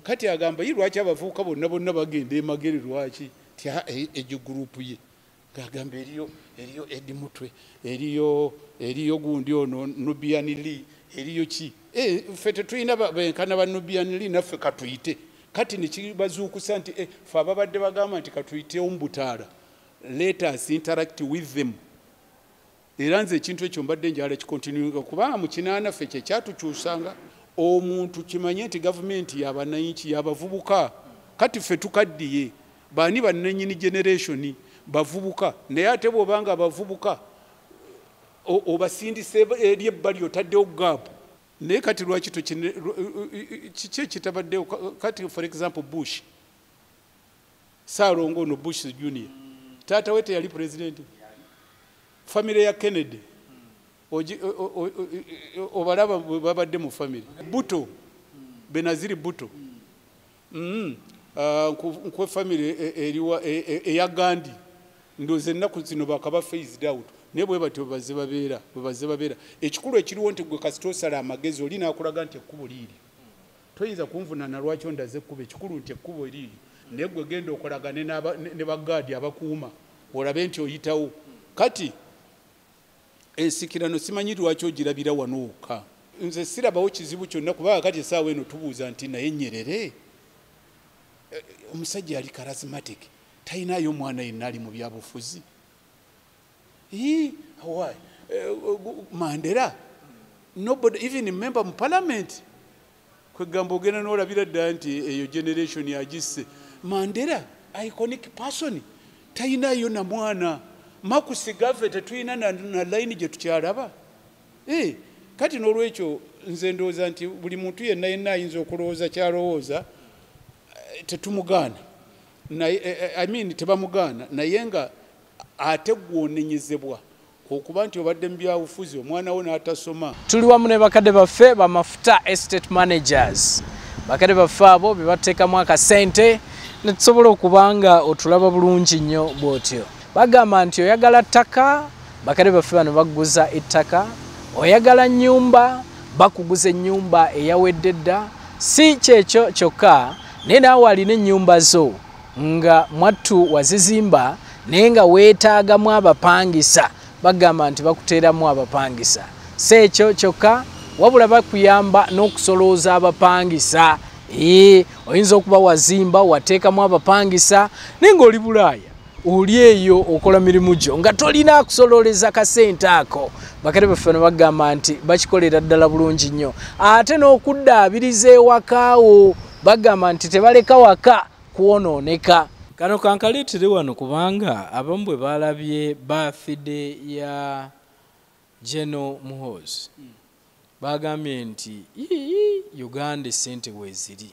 Kati agamba yirwaki abavubuka bonna bagenda emagere lwaki tya ejo group ye gagamba eriyo Edi Mutwe eriyo gundi ono Nubian Lee eriyo ki fete tuina benkana ba Nubian Lee naffe katuyite kati nikibazuukusa nti fe ababadde bagamba nti katuyite ombutaala let us interact with them era nze ekintu ekyo mbadde njala kikontinuinga kubanga mu kinaana ffe kye kyatukyusanga omuntu kimanye nti gavumenti y'abananchi y'abavubuka kati ffe tukaddiye bani bannannyini generation bavubuka naye ate bw'obanga abavubuka obasindise eri ebbali otaddewo gaapu naye kati lwaki kiki ekitabaddewo kati for example Bush Saalongo ono Bush Junior taata we teyali president family ya Kennedy obalaba babadde mu family Buto Benaziri Buto nkwe family eriwa eya Gandhi ndoze ennaku zino bakaba phased out naye bwe batyo baze babeera ekikulu ekiriwo nti gwe kasitosala amagezi oli nakulaga nti ekkubo liiri toyinza kunvunana lwaki ondaze ekkubo ekikulu nti ekkubo liiri naye gwe genda okolagane ne bagaadi abakuuma olabe nti oyitawo kati ensikirano simanyi lwaki ogirabira wano wokka nze sirabawo kizibu kyonna kubanga kati essaawa eno tubuuza nti naye Nyerere omusajja yali charismatic tayinayo mwana yenna ali mu byabufuzi why Mandela nobody even a member of parliament kwegamba ogenda n'olabira ddala nti eyo generation yagisse Mandela iconic person tayinayo na mwana Marcus Garvey tetuyina na line gye tukyalaba kati n'olwekyo nze ndowooza nti buli muntu yenna ayinza okulowooza kyalowooza tetumugana I mean tebamugaana naye nga ate gwonenyezebwa okuba nti obadde mu byabufuzi omwana wo n'atasoma. Tuli wamu ne bakadde baffe bamafuta estate managers bakadde baffe abo be bateekamu akasente ne tusobola okubanga otulaba bulungi nnyo bw'otyo bagamba nti oyagala ttaka bakadde baffe bano bakuguza ettaka oyagala nnyumba bakuguza ennyumba eyawedde dda si kyekyo kyokka naye naawe alina ennyumba zo nga mwattu wazizimba naye nga weetaagamu abapangisa bagamba nti bakuteeramu abapangisa si ekyo kyokka wabula bakuyamba n'okusolooza abapangisa oyinza okuba wazimba wateekamu abapangisa naye ng'oli Bulaaya oli eyo okola mirimu gyo nga tolina kusololeza kasente ako bakadde baffe bano bagamba nti bakikolera ddala bulungi nnyo ate n'okuddaabiriza ewakaawo bagamba nti tebaleka waka kuwonooneka. Kano kankaleetere wano kubanga abamu bwe balabye birthday ya GEN.MUHOOZI bagambye nti Uganda sente weeziri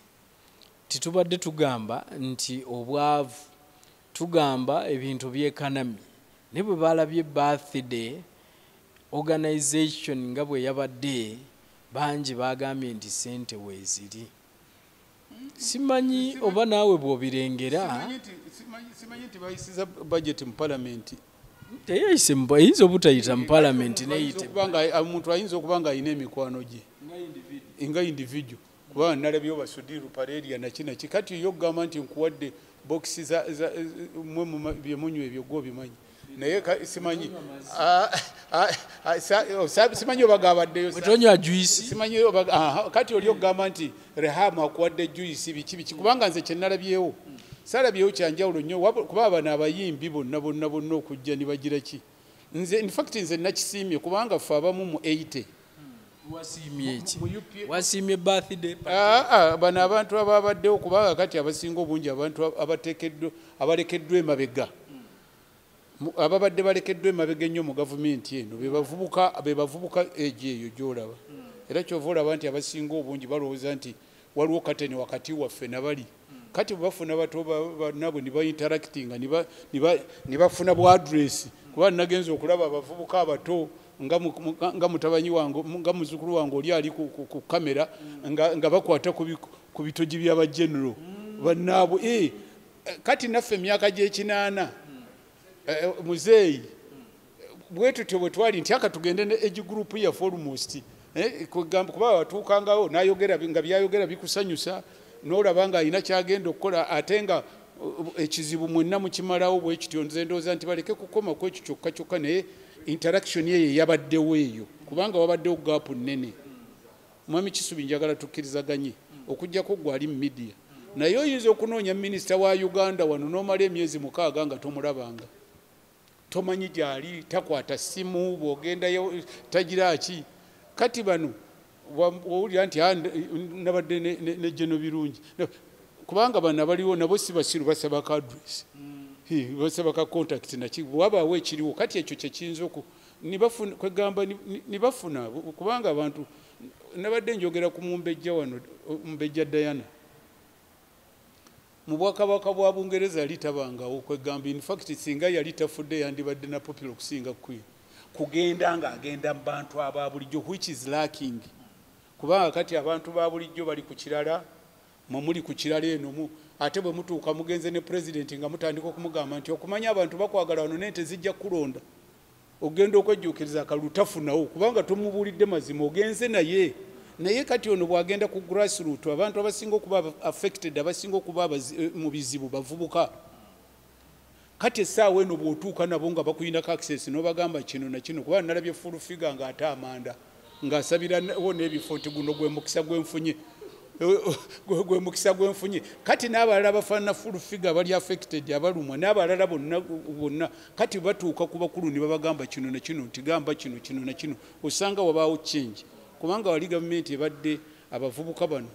titubadde tugamba nti obwavu tugamba ebintu by'economy ne bwe balabye birthday organization nga bwe yabadde bangi bagambye nti sente weeziri simanyi oba naawe bw'obirengera simanyi nti bayisiza budget mu parliament teyayise obutayita mu parliament neyite kubanga omuntu ayinza okuba nga alina emikwano gye nga individual kubanga nalabyewo basudiru pareria nakinaki kati yo okugamba nti nkuwadde boxi byemunywa ebyo gwobimanyi naye simanyi simanyi obagabaddeyo tonywa juice simanyi kati oli okugamba nti Rehamu akuwadde juice biki kubanga nze kyenalabyewo salabyewo kyanjawulo nnyo kuba bano abayimbi bonna okujja nibagira ki nze in fact nze nakisiimye kubanga ffe abamu mu 80 wasiimye birthday bano abantu ababaddewo kubanga kati abasinga obungi abantu abalekeddwa emabega ababadde balekeddwa emabega ennyo mu gavumenti eno be bavubuka eyo gy'olaba era kyova olaba nti abasinga obungi balowooza nti waliwo kateni wakati waffe nabali kati bafuna bato nabo ne bainteractinga ne bafuna bwa address kuba nagenza okulaba abavubuka abato nga mutabanyi wange nga muzukulu wange oli ali ku kamera nga bakwata ku bitogi by'aba general bannaabo kati naffe emyaka gy'ekinaana muzeeyi bwe tutyo bwe twali nti aka tugende ne age group ya almost kuba watuukangawo n'ayogera nga byayogera bikusanyusa n'olabanga alina kyagenda okukola ate nga ekizibu mwenna mukimalawo bwe kityo nze ndowooza nti baleke kukoma ku ekyo kyokka kyokka naye interaction eyo yabaddewo eyo kubanga wabaddewo gaapu nnene. Mwami Kisubi njagala tukkirizaganye okujjako gwe ali mu media naye oyinza okunoonya minisita wa Uganda wano n'omala emyezi 6 nga tomulabanga tomanyi gyali takwata ssimu bw'ogendayo tagira ki kati bano owulira nti nabadde ne Geno birungi kubanga bano abaliwo nabo si basiru basaba ka address basaba ka contact naki wabaawo ekiriwo kati ekyo kyekiyinza kwegamba nibafuna kubanga abantu nabadde njogera ku Mumbejja wano Mumbejja Diana mu Bwakabaka bwa Bungereza yali tabangawo kwegamba in fact singa yali tafudde yandibadde na popular okusinga Queen kugenda nga agenda mu bantu aba bulijjo which is lacking kubanga kati abantu ba bulijjo bali ku kirala muli ku kirala eno ate bwe mutuuka mugenze ne president nga mutandika okumugamba nti okumanya abantu bakwagala wano nente zijja kulonda ogenda okwejjuukiriza akalutafunawo kubanga tomubuulidde mazima ogenze naye kati ono bwagenda ku grassroot abantu abasinga okuba affected abasinga okuba mu bizibu bavubuka kati essaawa eno bw'otuuka nabo nga bakuyinako access n'obagamba kino na kino kuba nalabye full figure ng'ate amanda ng'asabirawo n'ebifo nti guno gwe mukisa gwenfunye kati n'abalala bafaanana full figure bali affected abalumwa n'abalala bonna kati batuuka ku bakulu ne babagamba kino na kino nti gamba kino na kino osanga wabaawo change kubanga wali gavumenti ebadde abavubuka bano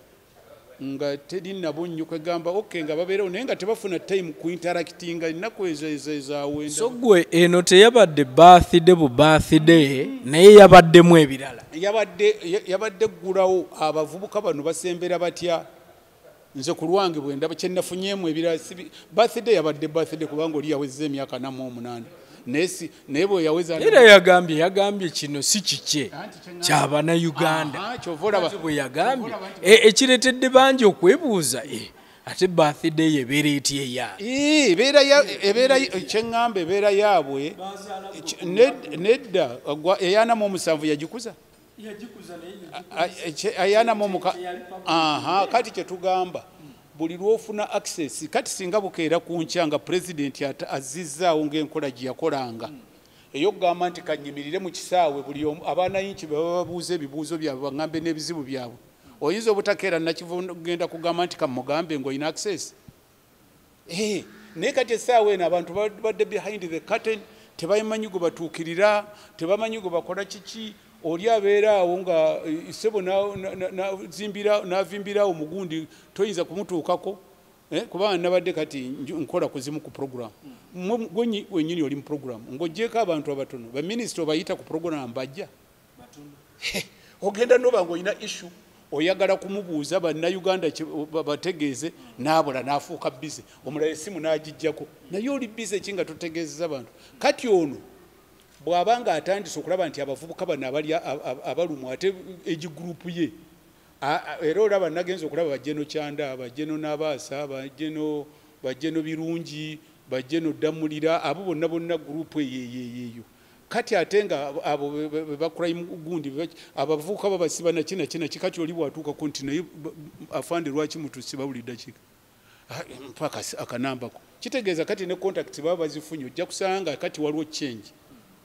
nga teri nabo nnyo kwegamba okay nga babeerawo naye nga tebafuna time ku interactinga ennaku ezawenda so gwe eno teyabadde birthday naye yabaddemu ebirala yabadde ggulawo abavubuka bano basembera batya nze ku lwange bwe ndaba kye nafunyemu ebirala birthday yabadde birthday kubanga oli yawezza emyaka 48 naye bwe yaweza era yagambye kino si kikye ky'abana Uganda bwe yagambye ekiretedde bangi okwebuuza ate birthday ebeera etya eyaabwe kyeŋŋamba ebeera yaabwe nedda eyanamu omusanvu yagikuza kati kyetugamba buli lwofuna access kati singa bukeera kunkya nga president azizzaawo ng'enkola gye yakolanga ey'okugamba nti kanyimirire mu kisaawe buli abaana yinki baba babuuza ebibuuzo byabwe baŋŋambe n'ebizibu byabwe oyinza obutakeera nakigenda kugamba nti kamugambe ng'olina access naye kati essaawa eno abantu badde behind the curtain tebamanyi gwe batuukirira tebamanyi gwe bakola kiki oli abeeraawo nga ssebo n'avimbirawo mugundi toyinza kumutuukako kubanga nabadde kati nkola kuzimu ku program wenyini oli mu program ng'oggyeko abantu abatono baminisita obayita ku program bajja ogenda noba ng'olina issue oyagala kumubuuza bannayuganda bategeeze n'abula n'afuuka bize omulala essimu n'agijjako naye oli bize ki nga totegeezeza abantu kati ono bw'abanga atandise okulaba nti abavubuka bano abali abalumwa ate egigurupu ye era olaba nagenza okulaba bajeno kyanda bajeno n'abaasa bajeno birungi bajeno ddamulira abo bonna gurupu eyeeyo kati ate nga abo bacrime gundi abavubuka babasiba nakina kikati oli bwatuuka ku nti naye afande lwaki mutusi bawuli ddakiika mpaka akanambako kitegeeza kati ne contact baba bazifunye ojja kusanga kati waliwo change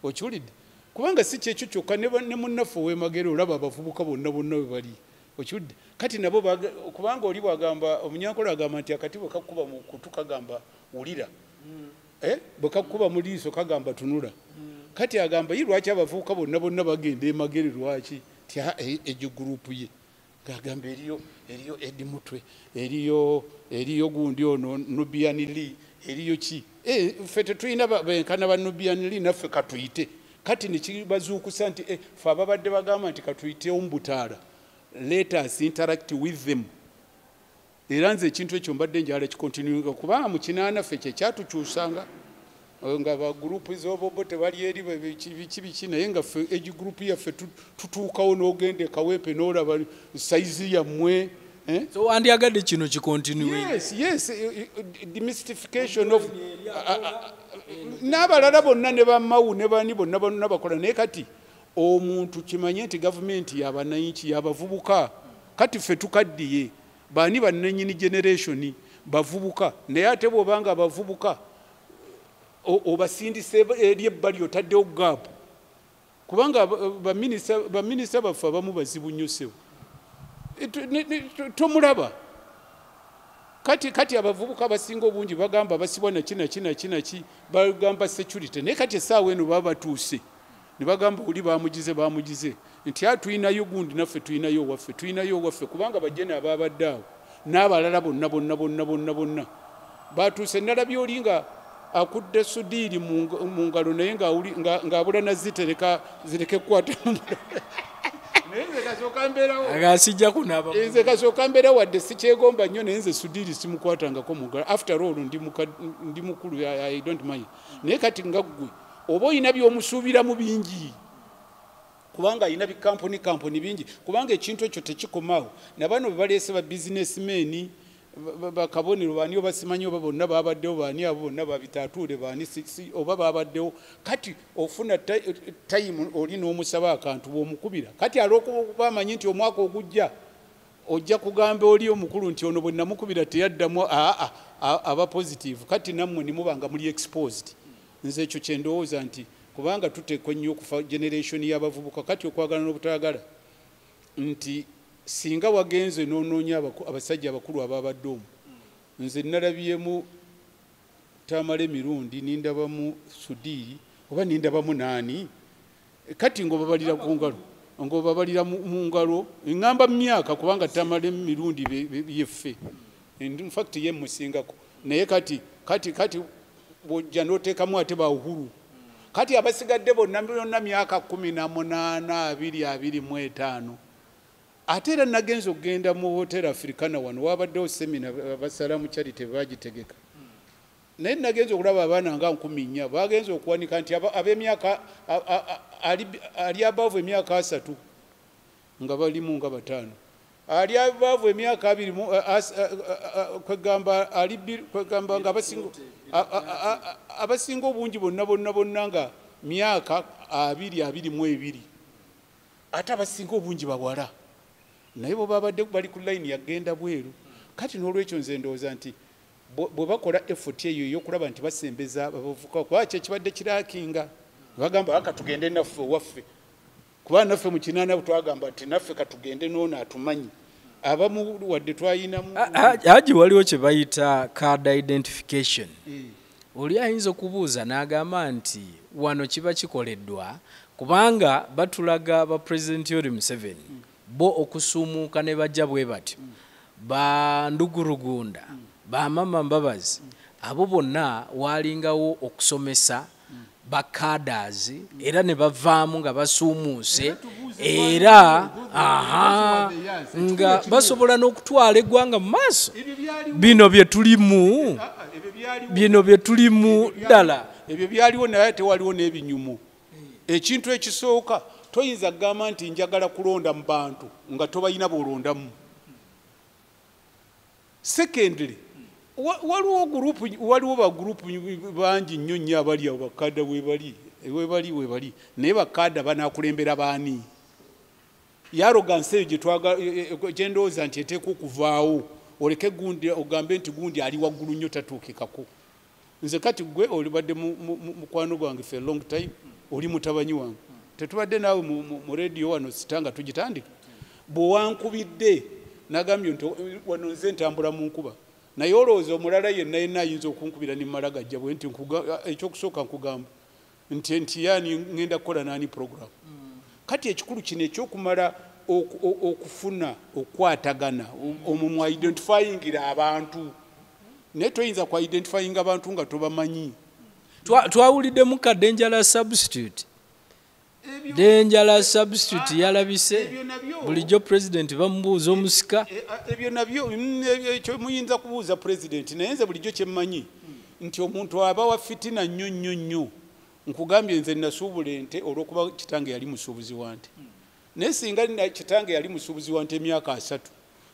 okiwulidde kubanga si kyekyo kyokka ne munnaffe ow'emagere olaba abavubuka bonna bwe bali okiwulidde kati nabo kubanga oli bwagamba omunyankole agamba nti akati bwe kakkuba mu kutu kagamba wulira bwe kakkuba mu liiso kagamba tunula kati agamba ye lwaki abavubuka bonna bagenda emagere lwaki ti egyo gurupu ye gagamba eriyo Edi Mutwe eriyo gundi ono Nubian Lee eriyo ki ffe tetulina benkana ba Nubian Lee naffe katuyite kati nekibazuukusa nti ffe ababadde bagamba nti katuyitewo mu butaala let us interact with them era nze ekintu ekyo mbadde njala kikontinuinga kubanga mu kinaana ffe kyekyatukyusanga nga bagurupu z'obobo tebali eri biki naye nga ffe egigurupu yaffe tutuukawo n'ogenda ekaweepe n'olaba sayizi yammwe so wandyagadde kino kikontinuinga yes demystification of n'abalala bonna ne bamawu ne bani bonna bakola naye kati omuntu kimanye nti gavumenti yabanayinki yabavubuka kati ffe tukaddiye bani bannanyini generation bavubuka naye ate bw'obanga abavubuka obasindise eri ebbali otaddewo gaapu kubanga baminisita baffe abamu bazibu nnyo sewo tomulaba kati abavubuka abasinga obungi bagamba basibwa naki bagamba security naye kati essaawa eno baba batuuse ne bagamba oli bamugize nti tulinayo gundi naffe tulinayo owaffe kubanga bajjene ababadde awo n'abalala bonna batuuse nalabye oli nga akudde sudiiri mu ngalo naye ng'abula nazitereka zireke kukwata nze kasooka mbeerawo wadde sikyegomba nnyo naye nze sudiiri simukwatangako mu ngalo after all ndi mukulu I don't mind naye kati nga ggwe oba olina by'omusuubiramu bingi kubanga alina bikampuni bingi kubanga ekintu ekyo tekikomawo nabano bebaleese ba businessmen bakabonero baani obasimanyi oba bonna babaddewo baani abo bonna babitatuule baani oba babaddewo kati ofuna time oli n'omusaba akantu bw'omukubira kati alwokuba amanyi nti omwaka ogujja ojja kugamba oli omukulu nti ono bwe namukubira teyaddamu aba positive kati nammwe nimubanga muli exposed nze ekyo kyendowooza nti kubanga tuteekwa nnyo okufa generation y'abavubuka kati okwagala n'obutayagala nti singa wagenze n'onoonya abasajja abakulu ababadde omwo nze nalabyemu tamala emirundi nindabamu sudiiri oba nindabamu naani kati ng'obabalira ku ngalo ng'obabalira mu ngalo eŋŋamba mu myaka kubanga tamala emirundi yeffe in fact ye musingako naye kati bw'ojja n'oteekamu ate ba uhuru kati abasigadde bonna myaka 18 25 ate era nagenza okugenda mu hotel Africana wano wabaddewo semina basalamu charity bagitegeka naye nagenza okulaba abaana nga 14 bagenza okuwanika nti ab'emyaka ali abaavu emyaka 3 nga balimu nga 5 ali abaavu emyaka 2 kwegamba nga abasinga obungi bonna nga myaka 22 ate abasinga obungi bawala naye bo babadde bali ku line yagenda bweru kati n'olwekyo nze ndowooza nti bwe bakola effort eyo y'okulaba nti basembeza abavubuka kuba kyekibadde kirakinga bagamba katugende naffe waffe kuba naffe mu kinaana twagamba nti naffe katugende n'ono atumanyi abamu wadde twayinamu Haji waliwo kye bayita card identification oli ayinza okubuuza n'agamba nti wano kiba kikoleddwa kubanga batulaga ba President Yoweri Museveni bo okusuumuuka ne bajja bwe batyo ba Ndugurugunda ba Mama Mbabazi abo bonna walingawo okusomesa ba cadres era ne bavaamu nga basuumuuse era nga basobola n'okutwala eggwanga mu maaso bino bye tulimu ddala ebyo byaliwo naye tewaliwo n'ebinyumu ekintu ekisooka toyinza kugamba nti njagala kulonda mu bantu nga tobayina b'olondamu secondly waliwo bagurupu bangi nnyo nnyo abali awo bakadda webali naye bakadda banaakulembera baani yarogansi eyo gye ndowooza nti eteeka okuvaawo oleke gundi ogambe nti gundi ali waggulu nnyo tatuukikako nze kati gwe olibadde mukwano gwange for a long time oli mutabanyi wange tetubadde naawe mu radio wano sitanga tugitandika bwewankubidde nagambye nti wano nze ntambula mu nkuba naye olowooza omulala yenna ayinza okunkubira nimmala gajja bwe nti ekyokusooka nkugamba nti yaani ngenda kukola naani program kati ekikulu kino ekyokumala okufuna okwatagana omwo mu identifyingira abantu naye toyinza ku identifyinga abantu nga tobamanyi twawuliddemu ka dangerous substitute yalabise bulijjo president bamubuuza omusika ebyo nabyo ekyo muyinza kubuuza president naye nze bulijjo kyemmanyi nti omuntu aba wa fitina nnyo nkugambye nze nasuubula ente olw'okuba kitange yali musuubuzi wa nte naye singa kitange yali musuubuzi wa nte emyaka 3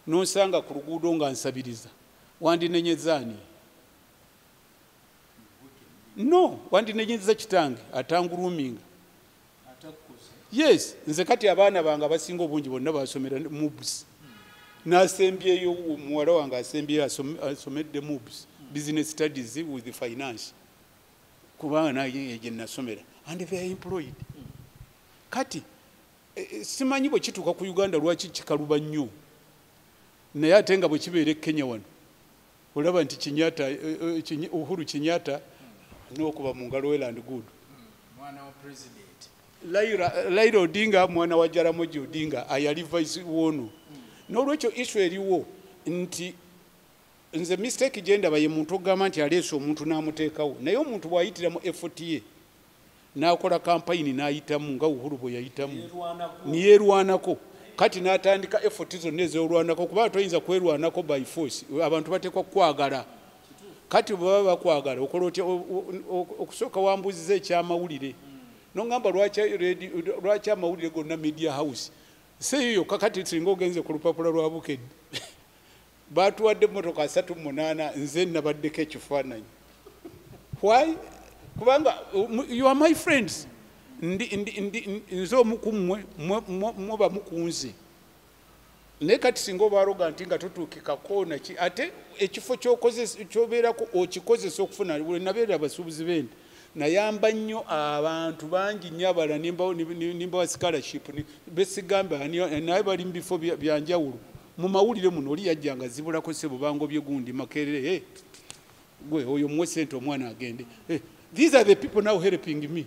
n'onsanga ku luguudo nga nsabiriza wandinenyezaani no wandinenyeza kitange atanguluminga yes nze kati abaana bange abasinga obungi bonna basomera mu busi n'asembyeyo muwala wange asembyeyo asomedde MUBS business studies with finance kubanga naye gye nasomera and they are employed. Kati simanyi bwe kituuka ku Uganda lwaki kikaluba nnyo naye ate nga bwe kibeera Kenya wano olaba nti Uhuru Kenyatta n'okuba mu ngalo well and good. Mwana wa president Raila Odinga mwana wa Jaramogi Odinga ayali vice wono. N'olwekyo issue eriwo nti nze mistake gyendaba ye muntu ogamba nti aleese omuntu n'amuteekawo naye omuntu bw'ayitiramu effort ye n'akola campaign n'ayitamu nga Uhuru bwe yayitamu niyeerwanako kati n'atandika effort zonna ez'olwanako kuba toyinza kwerwanako by force abantu bateekwa kwagala kati bwe baba bakwagala okola otya okusooka wambuziza ekyamawulire nongamba lwaki amawulire gonna media house seeyo kakati singa ogenze ku lupapula lwa Bukedde batuwadde emmotoka 38 nze nabaddeko ekifaananyi why kubanga you are my friends nze omukummwe muba mukunze naye kati singa obaaroga nti nga totuukikako naki ate ekifo kyobeerako okikozesa okufuna nabeera abasuubuzi b'ente nayamba nnyo abantu bangi nnyo abala nimbawa scholarship besigambe naye bali mu bifo byanjawulo mu mawulire muno oli yajjanga zibulako se bubango byegundi makerere gwe oyo muwe sente omwana agende these are the people now helping me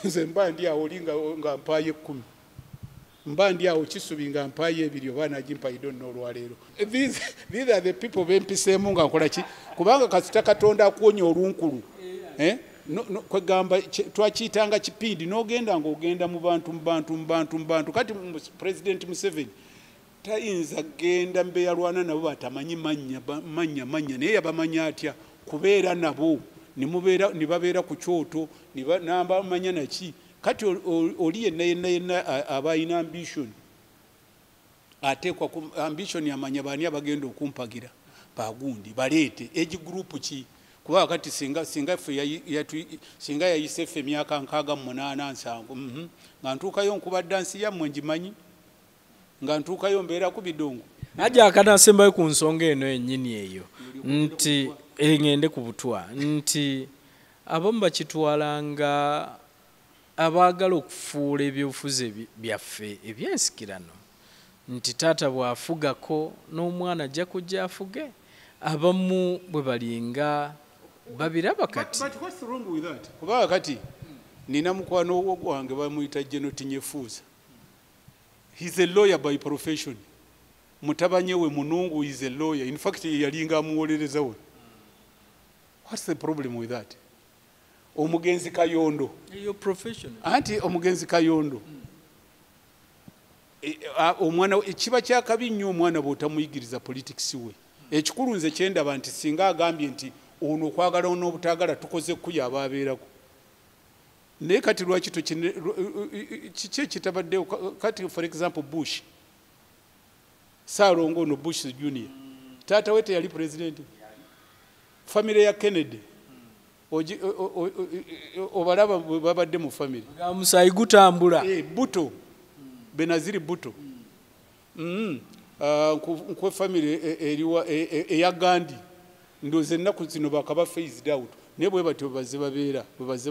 nze mba ndi awo oli nga mpaaye 10 mba ndi awo kisubi nga mpaaye 2 oba nagimpa I don't know olwaleero these are the people bempiseemu nga nkola ki kubanga kasita Katonda akuwonya olunkulu kwegamba twakiyitanga kipindi n'ogenda ng'ogenda mu bantu kati President Museveni tayinza genda mbeyalwana nabo batamanyi manya naye yabamanya atya kubeera nabo nibabeera ku kyoto nambamanya naki kati oli yenna aba alina ambition ateekwa ambition yamanya baani abagenda okumpagira bagundi baleete age group ki kuba kati singa yayise ffe emyaka 68 nga ntuukayo nkuba dansi yammwe ngimanyi nga ntuukayo mbeera ku bidongo ajja akanasembayo ku nsonga eno yennyini eyo nti ngende ku butwa nti abamu bakitwalanga abaagala okufuula ebyobufuzi byaffe ebyensikirano nti taata bw'afugako n'omwana ajja kujja afuge abamu bwe balinga babiraba kati kuba kati nina mukwano gwange bamuyita Genotinyefuuza. He's a lawyer by profession. Mutabanye we munungu is a lawyer. In fact, yalinga amuwolereza we. What's the problem with that? Omugenzi Kayondo. Your profession. Anti omugenzi Kayondo. Omwana ekiba kyakabi nnyo omwana bw'otamuyigiriza politics we. Ekikulu nze kyendaba nti singa agambye nti ono kwagala n'obutagala tukoze kuya ababeerako. Naye kati lwaki kiki ekitabaddewo kati for example Bush Saalongo ono Bush Junior taata we teyali president family ya Kennedy obalaba babadde mu family musayi gutambula Buto Benaziri Buto nkwe family eriwa eya Gandhi ndoze ennaku zino bakaba phased out naye bwe batyo baze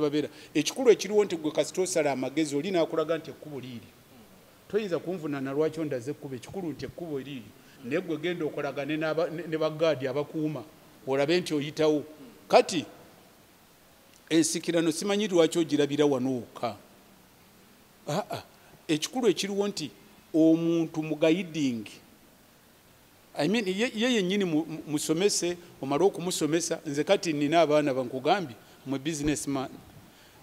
babeera ekikulu ekiriwo nti gwe kasita osala amagezi oli n'akulaga nti ekkubo liiri toyinza kunvunana lwaki ondaze ekkubo ekikulu nti ekkubo liiri naye gwe genda okolagane ne bagaadi abakuuma olabe nti oyitawo kati ensikirano simanyi lwaki ogirabira wano wokka ekikulu ekiriwo nti omuntu mugayidingi I mean ye yennyini musomese omala okumusomesa nze kati nina abaana bankugambye mu businessman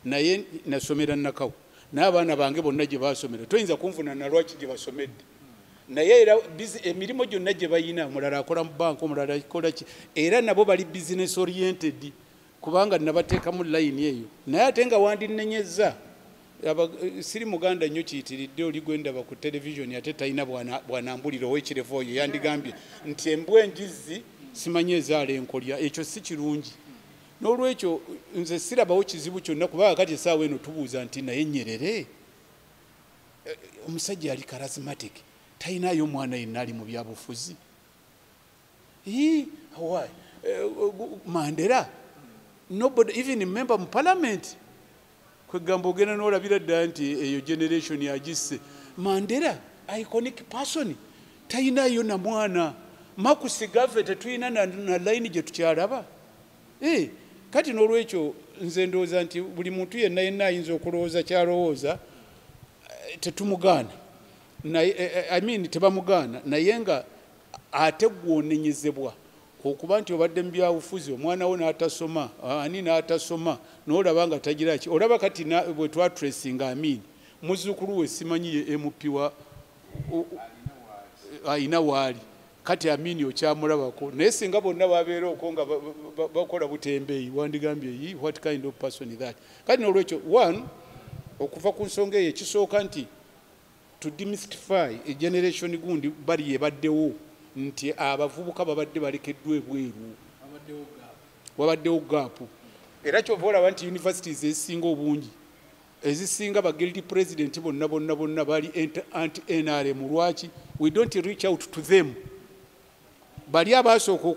naye nasomera nakawo n'abaana bange bonna gye basomera toyinza kunfuna na lwaki gye basomedde naye era emirimu gyonna gye bayina omulala akola mu banka omulala akola ki era nabo bali business oriented kubanga nabateekamu line eyo naye ate nga wandinnenyezza siri muganda nnyo kiyitiridde oli gwendaba ku television ate talina bwanambulira ow'ekirevu oyo yandigambye nti embwa enjizi simanyi ezaala enkolya ekyo si kirungi n'olwekyo nze sirabawo kizibu kyonna kubanga kati essaawa eno tubuuza nti naye Nyerere omusajja yali charismatic talinayo mwana yenna ali mu byabufuzi. Why? Mandela, nobody, even a member of parliament, kwegamba ogenda n'olabira ddala nti eyo generation yagisse. Mandela iconic person talinayo na mwana. Makusi Gov'T tetulina na line gye tukyalaba. Kati n'olwekyo nze ndowooza nti buli muntu yenna yenna ayinza okulowooza kyalowooza, tetumugaana. I mean tebamugaana naye nga ate gwonenyezebwa okuba nti obadde mu byabufuzi omwana wo n'atasoma ani n'atasoma n'olaba nga tagira ki. Olaba kati bwe twatracinga Amin muzzukulu we simanyi MP wa ayina waali kati Amin okyamulabako naye singa bonna babeera okwo nga bakola butembeeyi wandigambye what kind of person is that. Kati n'olwekyo one okuva ku nsonga eyo ekisooka nti to demystify a generation gundi bali yebaddewo nti abavubuka babadde balekeddwa ebweru wabaddewo gaapu. Era kyova olaba nti universities ezisinga obungi ezisinga ba guilty president bonna bali anti-NRM. Lwaki? We don't reach out to them. Bali abasooka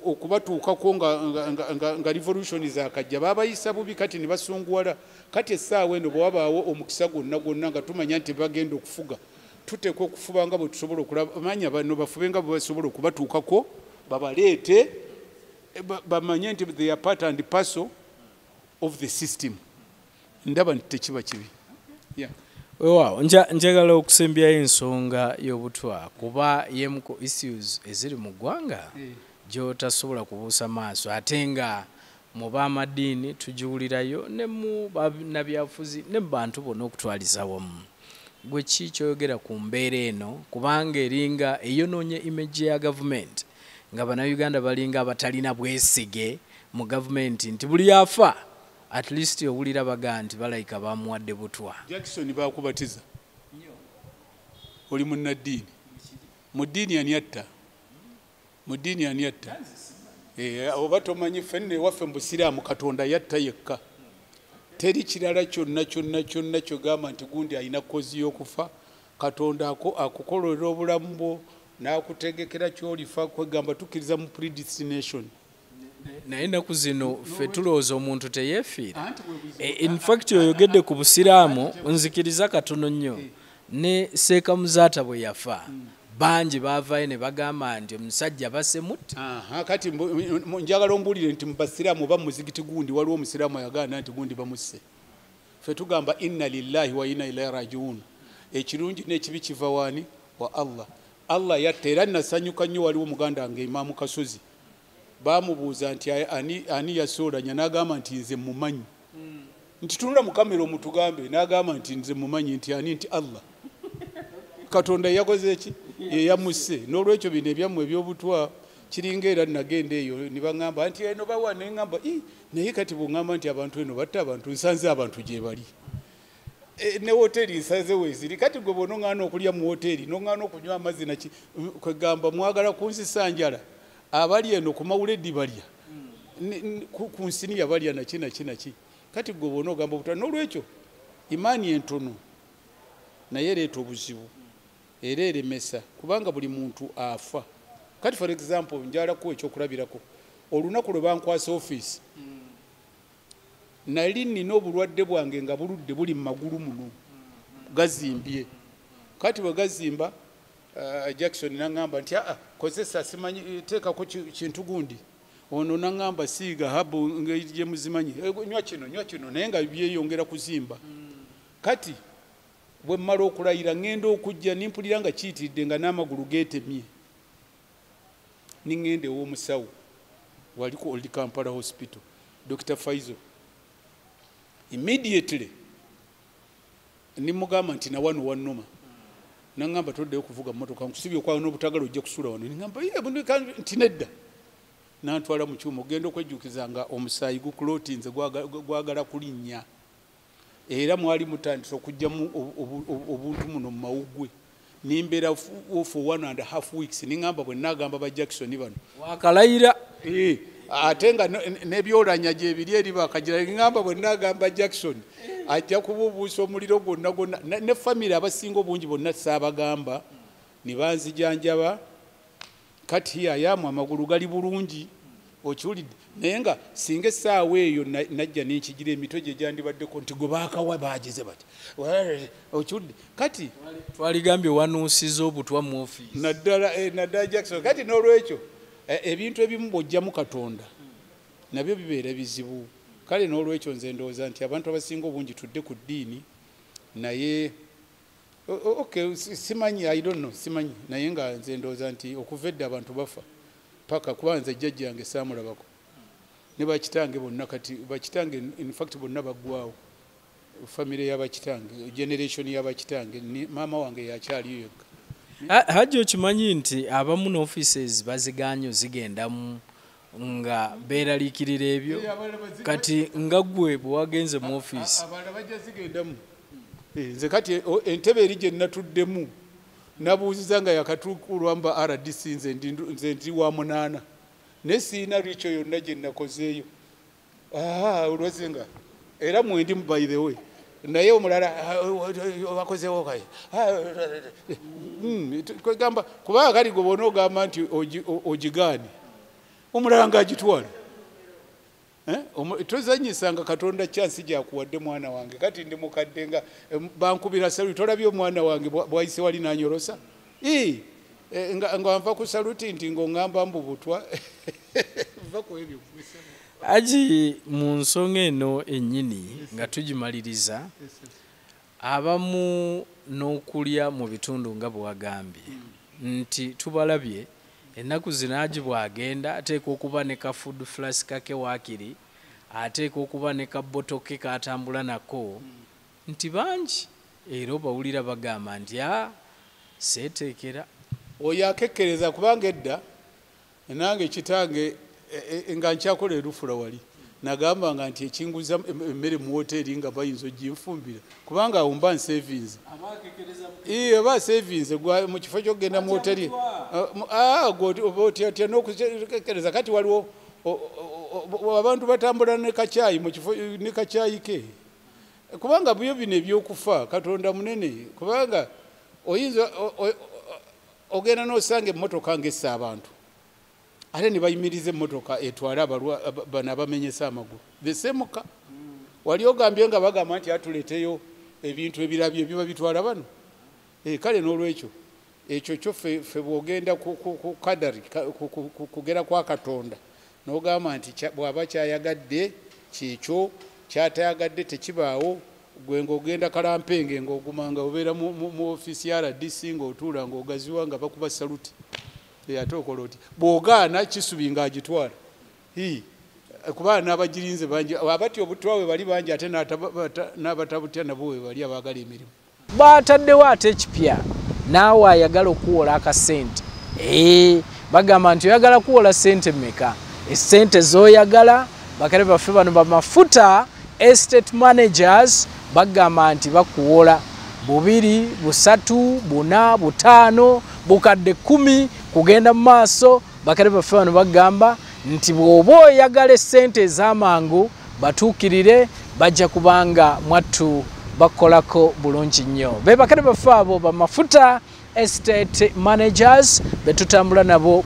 okubatuukako nga revolution zaakajja babayisa bubi kati ne basunguwala. Kati essaawa eno bwe wabaawo omukisa gwonna nga tumanya nti bagenda okufuga tuteekwa okufuba nga bwe tusobola okulabamanya bano bafube nga bwe basobola okubatuukako babaleete bamanye nti they are part and parcel of the system. Ndaba nti tekiba kibi. Wow, njagala okusembyayo ensonga y'obutwa kuba yemuko issues eziri mu ggwanga gy'otasobola kubuusa maaso ate nga mu b'amadiini tugiwulirayo ne mu bannabyabufuzi ne mu bantu bonna okutwaliza wamu. Gwe ki kyoyogera ku mbeera eno kubanga eringa eyonoonye image ya gavumenti nga bannayuganda balinga abatalina bwesige mu gavumenti nti buli afa at least owulira baga nti balayika bamuwadde butwa. Jackson bakubatiza oli munnaddiini mu ddiini ani yatta mu ddiini ani yatta oba tomanyi ffenna ewaffe mu busiraamu Katonda yatta yekka. Teri kirala kyonna kyogamba nti gundi alina kozi y'okufa. Katonda akukolera obulamu bwo n'akutegekera ky'olifa kwegamba tukkiriza mu predestination. Naye ennaku zino ffe tulowooza omuntu teyeefiira. In fact oyogedde ku busiraamu nzikiriza katono nnyo ne Seekamuzaata bwe yafa bangi baavaayo ne bagamba nti omusajja basemutta. Kati njagala ombuulire nti mu basiraamu oba muzigiti gundi waliwo omusiraamu ayagana nti gundi bamusse. Ffe tugamba inna lillahi wa inna ilaihi rajiun. Ekirungi n'ekibi kiva waani wa Allah. Allah yatta. Era nasanyuka nnyo waliwo muganda wange Imaamu Kasozi bamubuuza nti ani yasoolanya n'agamba nti nze mumanyi. Nti tunula mu kamera omutugambe n'agamba nti nze mumanyi nti ani nti Allah. Katonda yakoze eki yamusse. N'olwekyo bino ebyammwe ebyobutwa kiringa era nagenda eyo ne baŋŋamba nti eno bawa ne ŋŋamba naye kati bw'oŋŋamba nti abantu eno batta abantu nsanze abantu gye bali. Ne woteeri nsanze weeziri kati gwe bw'onoŋŋaana okulya mu woteeri n'oŋŋaana okunywa amazzi naki kwegamba mwagala kunsisa njala abali eno ku mawuledi balya ku nsiniya balya naki kati gwe bw'onoogamba obutwa. N'olwekyo imaani entono naye ereeta obuzibu era eremesa kubanga buli muntu afa. Kati for example njalako ekyokulabirako olunaku lwe bankwasa office nali nina obulwadde bwange nga buludde buli mu magulu muno gazimbye. Kati bwe gazimba Jackson n'aŋŋamba nti kozesa simanyi teekako kintu gundi. Ono n'aŋŋamba siiga habu gye muzimanyi nywa kino naye nga byeyongera kuzimba. Kati bwe mmala okulayira ŋŋenda okujja nimpulira nga kiyitiridde nga n'amagulu geetemye. Niŋŋenda ew'omusawo waliko Old Kampala Hospital Dr. Faizo. Immediately nimugamba nti na wano wannuma n'aŋŋamba toddeyo kuvuga mmotoka nkusibye okwawo n'obutagala ojja kusula wano. Niŋŋamba nti nedda. N'antwala mu kyuma ogenda okwejjukiza nga omusaayi gukulootinze gwagala kulinnya. Era mwali mutandise okujjamu obuntu muno mu mawuggwe. Nimbeera for 1.5 weeks. Niŋŋamba bwe nagamba ba Jackson bano wakalayira ate nga n'ebyolanya gye biri eri bakagira. Niŋŋamba bwe nagamba Jackson ajja kubuubuusa omuliro gwonna ne famire abasinga obungi bonna saabagamba ne banzijanjaba kati yayamu amagulu gali bulungi okiwulidde naye nga singa essaawa eyo najja nenkigira emitwe gye gyandibaddeko nti gwe baakawa bagize bati okiwulidde kati twaligambye wanuusiza obutwa mu ofiisi naddala Jackson kati n'olwekyo ebintu ebimu bw'ojjamu Katonda nabyo bibeera bizibu kale n'olwekyo nze ndowooza nti abantu abasinga obungi tudde ku ddiini naye okay simanyi I don't know simanyi naye nga nze ndowooza nti okuva edda abantu bafa paka kubanza jjajja yange saamulabako ne bakitange bonna kati bakitange in fact bonna baggwawo family y'abakitange generation y'abakitange maama wange yakyaliyo yekka Haji okimanyi nti abamu n'offices bazigaanyo zigendamu nga beeraliikirira ebyo kati nga ggwe bwe wagenze mu ofiisi abalala bajja zigendamu nze kati entebe eri gye natuddemu nabuuziza nga yakatuukulwamba RDC nze ndi wa 8 ne siina lwekyo yonna gye nakozeeyo olwazenga era mwendimu by the way naye omulala wakozeewo kaye kwegamba kubanga kali gwe bona ogamba nti ogigaani omulala ng'agitwala tozanyisanga Katonda chansi gyakuwadde mwana wange kati ndi mukadde nga bankubira saluti tolabye omwana wange bwayise wali nanyolosa nga nva ku saluti nti ng'oŋŋamba mbu butwa va ku ebyo Haji mu nsonga eno ennyini nga tugimaliriza abamu n'okulya mu bitundu nga bwe wagambye nti tubalabye ennaku zino Haji bw'agenda ateeka okuba ne ka food flask kake waakiri ateeka okuba ne ka bottle ke k'atambula nako nti bangi era obawulira bagamba nti seeteekera oyo akekkereza kubanga edda nange kitange nga nkyakola erufula wali nagambanga nti ekinguza emmere mu woteeri nga bayinza oginfumbira kubanga awo mba nsavings aba savings mu kifo kyokugenda mu woteeri otya n'okukekkereza kati waliwo abantu batambula ne kacyayi mu kifo ne kacyayi ke kubanga byo bino ebyokufa Katonda munene kubanga oyinza ogenda n'osanga emmotoka ng'essa abantu ate ne bayimiriza emmotoka etwala bano abamenyesa amagulu besemuka wali ogambye nga bagamba nti atuleeteyo ebintu ebirabyo ebiba bitwala bano kale n'olwekyo ekyo kyo ffe bw'ogenda ku kadari kugera kwa Katonda n'ogamba nti bw'aba kyayagadde kyekyo kyatayagadde tekibaawo gwe ng'ogenda kalampenge ng'ogumanga obeera mu ofiisi ya RDC ng'otuula ng'ogaziwa nga bakuba saluti ate okola oti bw'ogaana kisubi ng'agitwala kuba n'abagirinze bangi abatya obutwa we bali bangi ate n'abatabutya nabo we bali abaagala emirimu baataddewo ate ekipya naawe ayagala okuwola akasente bagamba nti oyagala kuwola sente mmeka esente z'oyagala bakale baffe bano bamafuta estate managers bagamba nti bakuwola 2, 3, 4, 5 bukadde 10 kugenda mu maaso bakale baffe bano bagamba nti bw'oba oyagala esente ez'amangu batuukirire bajja kubanga mwattu bakolako bulungi nnyo be bakale baffe abo bamafuta estate managers betutambula nabo